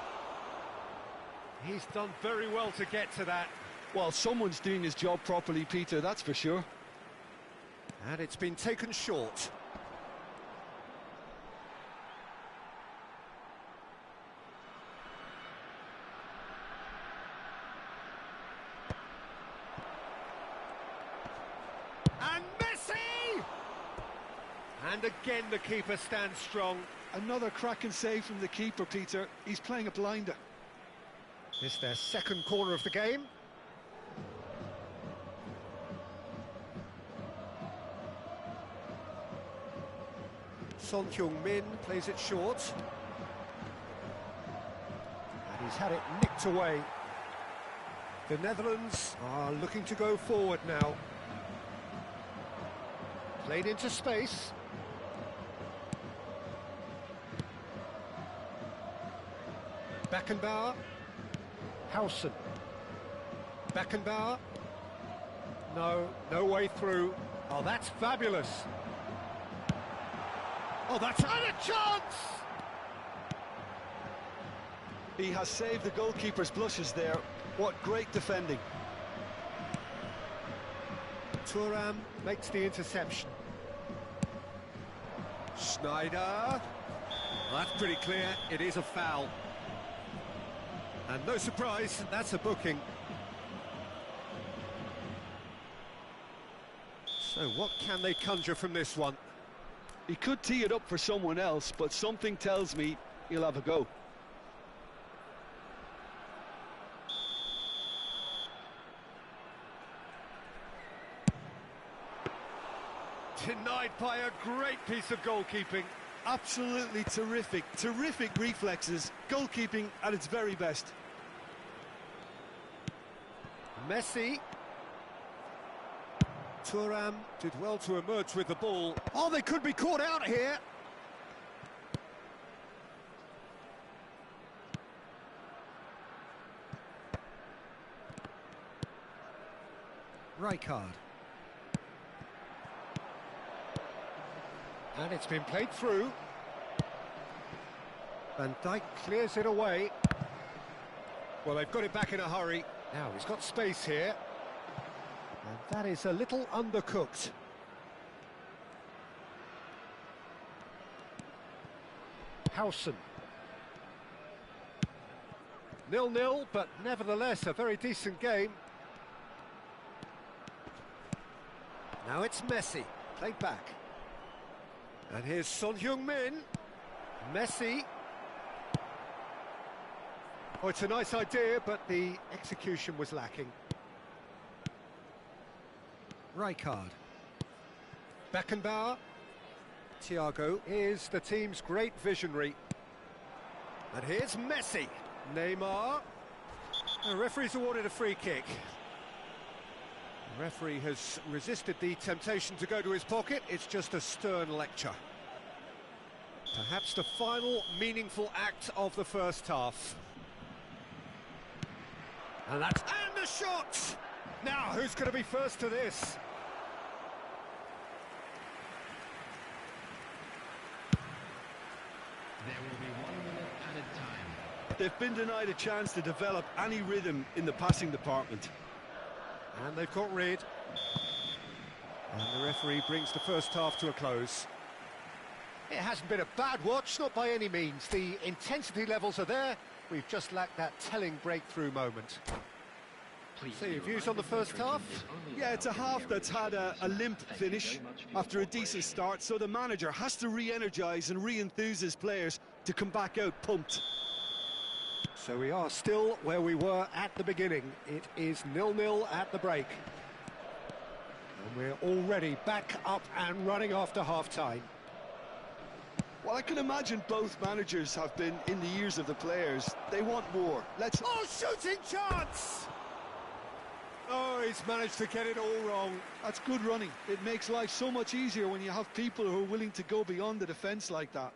He's done very well to get to that. Well, someone's doing his job properly, Peter, that's for sure. And it's been taken short. And Messi! And again the keeper stands strong. Another cracking save from the keeper, Peter. He's playing a blinder. It's their second corner of the game. Son Heung-min plays it short. And he's had it nicked away. The Netherlands are looking to go forward now. Played into space. Beckenbauer. Howson. Beckenbauer. No way through. Oh, that's fabulous. Oh, that's and a chance! He has saved the goalkeeper's blushes there. What great defending. Thuram makes the interception. Schneider. Well, that's pretty clear. It is a foul. And no surprise, that's a booking. So what can they conjure from this one? He could tee it up for someone else, but something tells me he'll have a go. Denied by a great piece of goalkeeping. Absolutely terrific, terrific reflexes. Goalkeeping at its very best. Messi. Thuram did well to emerge with the ball. Oh, they could be caught out here. Rijkaard. And it's been played through. Van Dijk clears it away. Well, they've got it back in a hurry. Now, he's got space here. And that is a little undercooked. Howson. 0-0, but nevertheless a very decent game. Now it's Messi, played back. And here's Son Heung-min. Messi. Oh, it's a nice idea, but the execution was lacking. Rijkaard. Beckenbauer. Thiago is the team's great visionary. And here's Messi. Neymar. The referee's awarded a free kick. The referee has resisted the temptation to go to his pocket. It's just a stern lecture. Perhaps the final meaningful act of the first half. And the shot! Now, who's going to be first to this? There will be 1 minute added time. They've been denied a chance to develop any rhythm in the passing department. And they've got rid. And the referee brings the first half to a close. It hasn't been a bad watch, not by any means. The intensity levels are there. We've just lacked that telling breakthrough moment. So your views on the first half? Yeah, it's a half that's had a limp finish after a decent start, so the manager has to re-energise and re-enthuse his players to come back out pumped. So we are still where we were at the beginning. It is 0-0 at the break. And we're already back up and running after half-time. Well, I can imagine both managers have been in the ears of the players. They want more. Oh, shooting chance! Oh, he's managed to get it all wrong. That's good running. It makes life so much easier when you have people who are willing to go beyond the defence like that.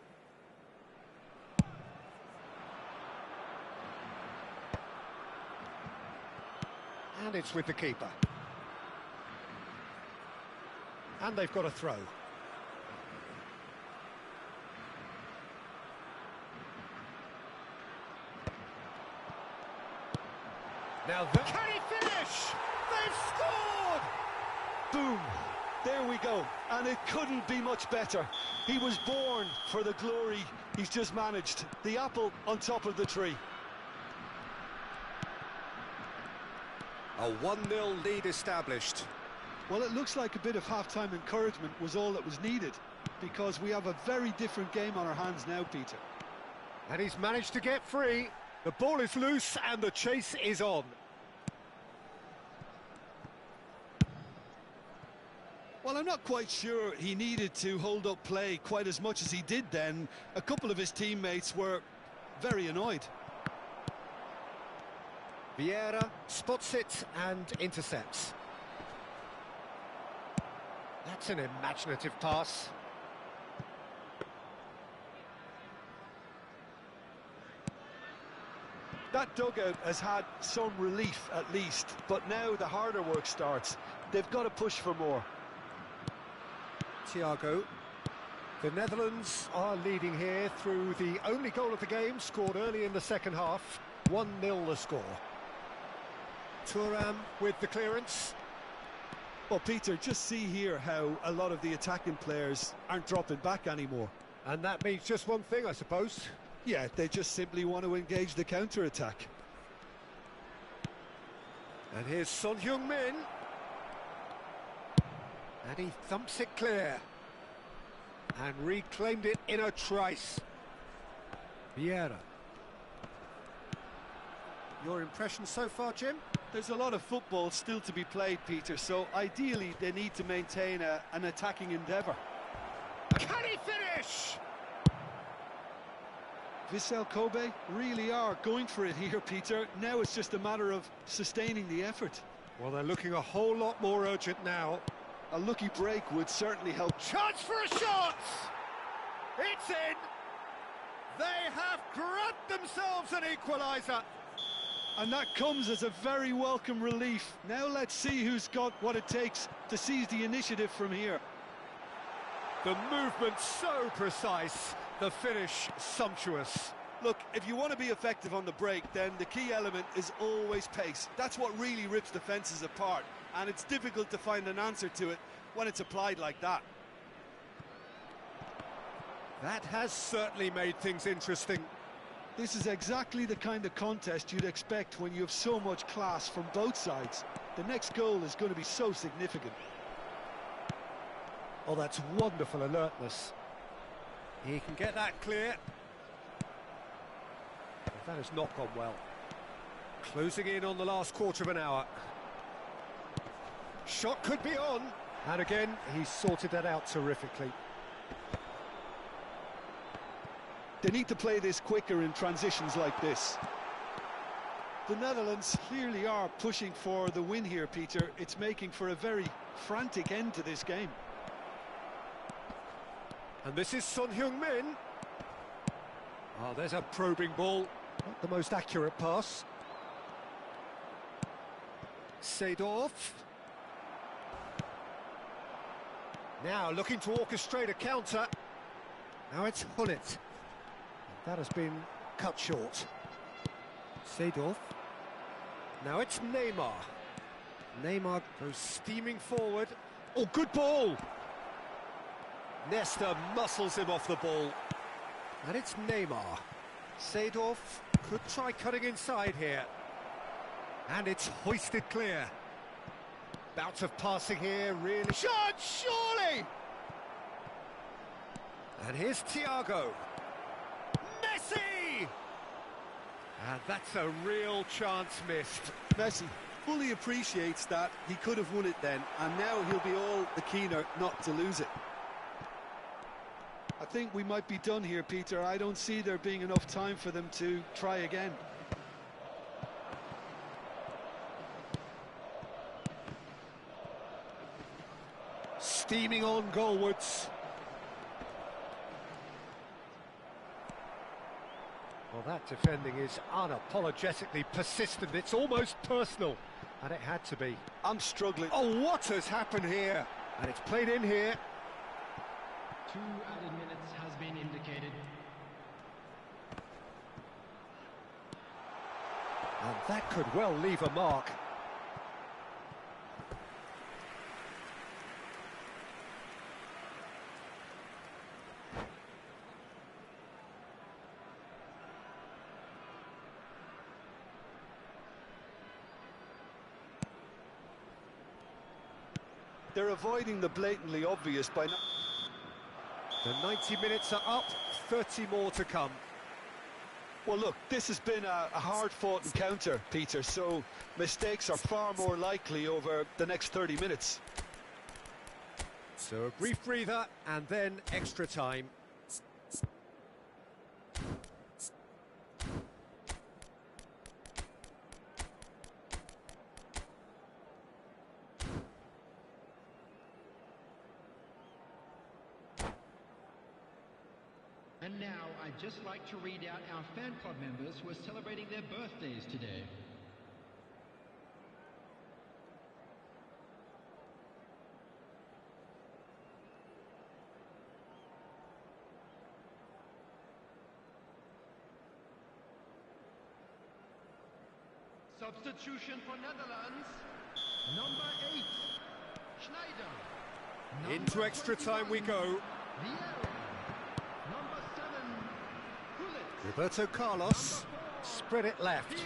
And it's with the keeper. And they've got a throw. Now, can he finish? They've scored! Boom! There we go. And it couldn't be much better. He was born for the glory he's just managed. The apple on top of the tree. A 1-0 lead established. Well, it looks like a bit of half-time encouragement was all that was needed, because we have a very different game on our hands now, Peter. And he's managed to get free. The ball is loose and the chase is on. Well, I'm not quite sure he needed to hold up play quite as much as he did then. A couple of his teammates were very annoyed. Vieira spots it and intercepts. That's an imaginative pass. That dugout has had some relief at least, but now the harder work starts. They've got to push for more. Thiago. The Netherlands are leading here through the only goal of the game, scored early in the second half. 1-0 the score. Thuram with the clearance. Well, Peter, just see here how a lot of the attacking players aren't dropping back anymore. And that means just one thing, I suppose. Yeah, they just simply want to engage the counter-attack. And here's Son Heung-min. And he thumps it clear. And reclaimed it in a trice. Vieira. Your impression so far, Jim? There's a lot of football still to be played, Peter, so ideally they need to maintain an attacking endeavour. Can he finish? Vissel Kobe really are going for it here, Peter. Now it's just a matter of sustaining the effort. Well, they're looking a whole lot more urgent now. A lucky break would certainly help. Chance for a shot! It's in! They have grabbed themselves an equaliser. And that comes as a very welcome relief. Now let's see who's got what it takes to seize the initiative from here. The movement so precise, the finish sumptuous. Look, if you want to be effective on the break, then the key element is always pace. That's what really rips defences apart. and it's difficult to find an answer to it when it's applied like that. That has certainly made things interesting. This is exactly the kind of contest you'd expect when you have so much class from both sides. The next goal is going to be so significant. Oh, that's wonderful alertness. He can get that clear. That has not gone well. Closing in on the last quarter of an hour. Shot could be on. And again, he's sorted that out terrifically. They need to play this quicker in transitions like this. The Netherlands clearly are pushing for the win here, Peter. It's making for a very frantic end to this game. And this is Son Heung-min. Oh, there's a probing ball. Not the most accurate pass. Seedorf. Now looking to orchestrate a counter. Now it's Hullet. That has been cut short. Seedorf. Now it's Neymar. Neymar goes steaming forward. Oh, good ball! Nesta muscles him off the ball. And it's Neymar. Seedorf could try cutting inside here. And it's hoisted clear. Bout of passing here, really. Shot, surely! And here's Thiago. Messi! And that's a real chance missed. Messi fully appreciates that he could have won it then, and now he'll be all the keener not to lose it. I think we might be done here, Peter. I don't see there being enough time for them to try again. Steaming on goalwards. Well, that defending is unapologetically persistent. It's almost personal, and it had to be. I'm struggling. Oh, what has happened here? And it's played in here. 2 added minutes has been indicated. And that could well leave a mark. They're avoiding the blatantly obvious by not... The 90 minutes are up, 30 more to come. Well, look, this has been a hard-fought encounter, Peter, so mistakes are far more likely over the next 30 minutes. So a brief breather, and then extra time. And now I'd just like to read out our fan club members who are celebrating their birthdays today. Substitution for Netherlands, number 8, Schneider. Into extra time we go. Number 7, Hullet. Roberto Carlos, spread it left.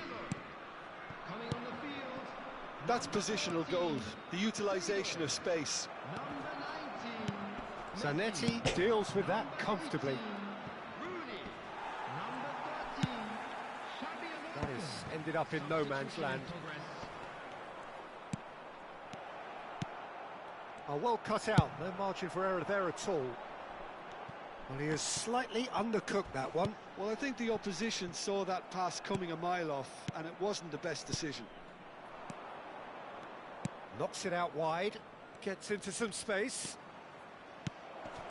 Coming on the field, That's positional gold, the utilisation of space. number 19, Zanetti deals with that comfortably. Rooney. Number 13, Xabi That Alonso. has ended up in no man's land. Progress. Oh, well cut out, no margin for error there at all. Well, he has slightly undercooked that one. Well, I think the opposition saw that pass coming a mile off, and it wasn't the best decision. Knocks it out wide, gets into some space.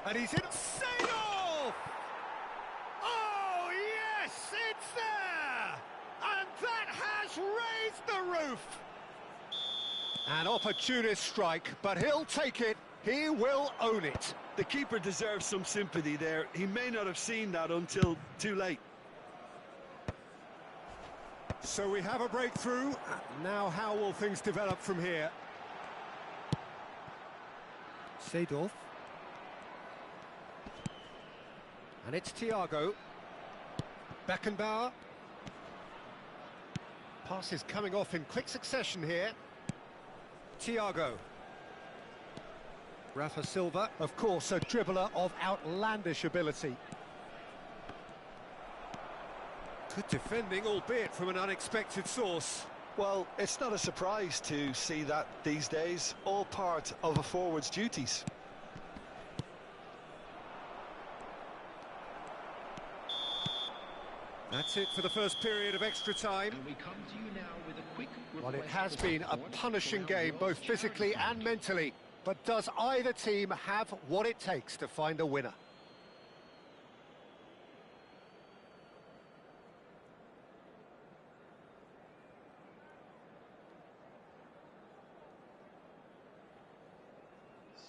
And he's in. Seedorf! Oh, yes, it's there! And that has raised the roof! An opportunist strike, but he'll take it. He will own it. The keeper deserves some sympathy there. He may not have seen that until too late. So we have a breakthrough. Now how will things develop from here? Seedorf. And it's Thiago. Beckenbauer. Passes coming off in quick succession here. Thiago. Rafa Silva, of course, a dribbler of outlandish ability. Good defending, albeit from an unexpected source. Well, it's not a surprise to see that these days, all part of a forward's duties. That's it for the first period of extra time. And we come to you now with a quick Well, it request has for been a support punishing around game, the both world's physically charity and mentally. But does either team have what it takes to find a winner?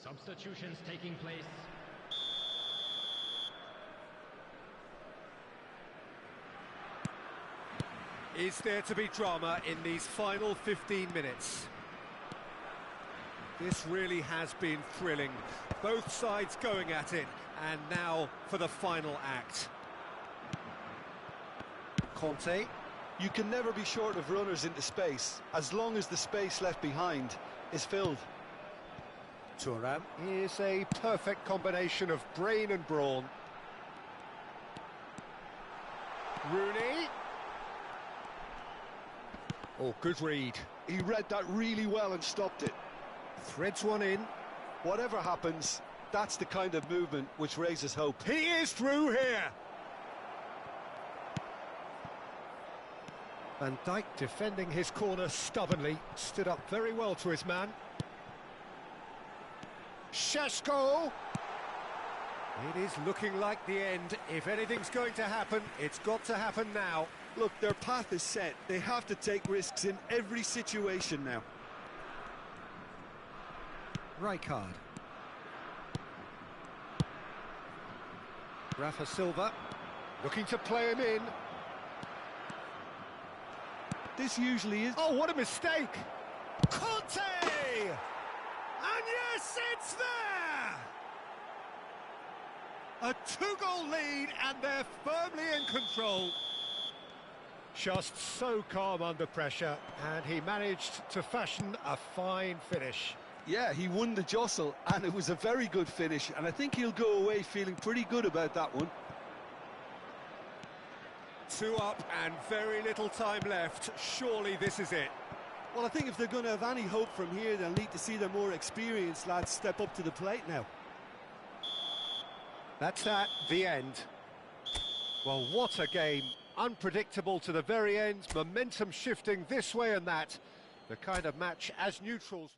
Substitutions taking place. Is there to be drama in these final 15 minutes? This really has been thrilling. Both sides going at it, and now for the final act. Conte. You can never be short of runners into space, as long as the space left behind is filled. Thuram is a perfect combination of brain and brawn. Rooney. Oh, good read. He read that really well and stopped it. Threads one in. Whatever happens, that's the kind of movement which raises hope. He is through here. Van Dijk defending his corner stubbornly. Stood up very well to his man. Šeško. It is looking like the end. If anything's going to happen, it's got to happen now. Look, their path is set. They have to take risks in every situation now. Rijkaard. Rafa Silva looking to play him in. This usually is... Oh, what a mistake! Conte! And yes, it's there! A two-goal lead, and they're firmly in control. Just so calm under pressure, and he managed to fashion a fine finish. Yeah, he won the jostle, and it was a very good finish, and I think he'll go away feeling pretty good about that one. 2 up and very little time left. Surely this is it. Well, I think if they're going to have any hope from here, they'll need to see their more experienced lads step up to the plate now. That's that, the end. Well, what a game. Unpredictable to the very end, momentum shifting this way and that. The kind of match as neutrals...